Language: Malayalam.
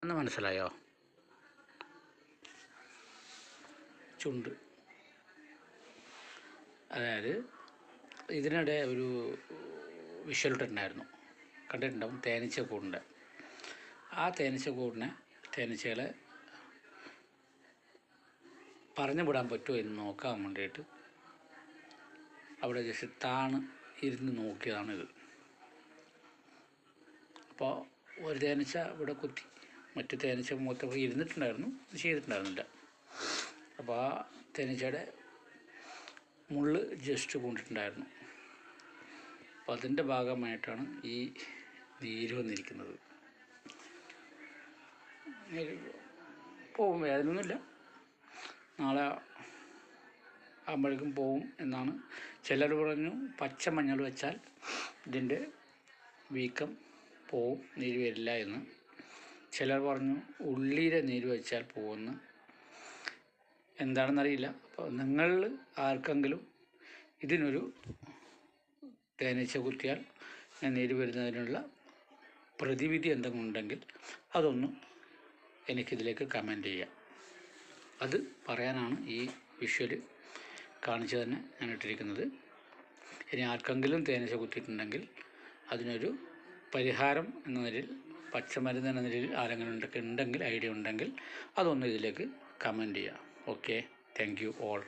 എന്ന് മനസ്സിലായോ? ചുണ്ട്. അതായത് ഇതിനിടെ ഒരു വിഷ്വൽ ഇട്ടിട്ടുണ്ടായിരുന്നു, കണ്ടിട്ടുണ്ടാവും, തേനീച്ചക്കൂടിൻ്റെ. ആ തേനീച്ചകളെ പറഞ്ഞു വിടാൻ പറ്റുമോ എന്ന് നോക്കാൻ വേണ്ടിയിട്ട് അവിടെ ജസ്റ്റ് താണ് ഇരുന്ന് നോക്കിയതാണിത്. അപ്പോൾ ഒരു തേനീച്ച ഇവിടെ കുത്തി, മറ്റു തേനീച്ച മൊത്തം ഇരുന്നിട്ടുണ്ടായിരുന്നു, ചെയ്തിട്ടുണ്ടായിരുന്നില്ല. അപ്പോൾ ആ തേനീച്ചയുടെ മുള്ള് ജസ്റ്റ് കൊണ്ടിട്ടുണ്ടായിരുന്നു. അപ്പോൾ അതിൻ്റെ ഭാഗമായിട്ടാണ് ഈ നീര് വന്നിരിക്കുന്നത്. പോവും, വേദനയൊന്നുമില്ല, നാളെ ആകുമ്പോഴേക്കും പോവും എന്നാണ്. ചിലർ പറഞ്ഞു പച്ചമഞ്ഞൾ വെച്ചാൽ ഇതിൻ്റെ വീക്കം പോവും, നീര് വരില്ല എന്ന്. ചിലർ പറഞ്ഞു ഉള്ളിയുടെ നീര് വെച്ചാൽ പോകുമെന്ന്. എന്താണെന്നറിയില്ല. അപ്പോൾ നിങ്ങൾ ആർക്കെങ്കിലും ഇതിനൊരു തേനീച്ച കുത്തിയാൽ നീര് വരുന്നതിനുള്ള പ്രതിവിധി എന്തെങ്കിലും ഉണ്ടെങ്കിൽ അതൊന്ന് എനിക്കിതിലേക്ക് കമൻറ്റ് ചെയ്യാം. അത് പറയാനാണ് ഈ വിഷ്വല് കാണിച്ച് തന്നെ ഞാൻ ഇട്ടിരിക്കുന്നത്. ഇനി ആർക്കെങ്കിലും തേനീച്ച കുത്തിയിട്ടുണ്ടെങ്കിൽ അതിനൊരു പരിഹാരം എന്ന നിലയിൽ, പച്ചമരുന്ന് എന്ന നിലയിൽ ആരെങ്കിലും ഉണ്ടെങ്കിൽ, ഐഡിയ ഉണ്ടെങ്കിൽ അതൊന്ന് ഇതിലേക്ക് കമൻറ്റ് ചെയ്യാം. Okay, thank you all.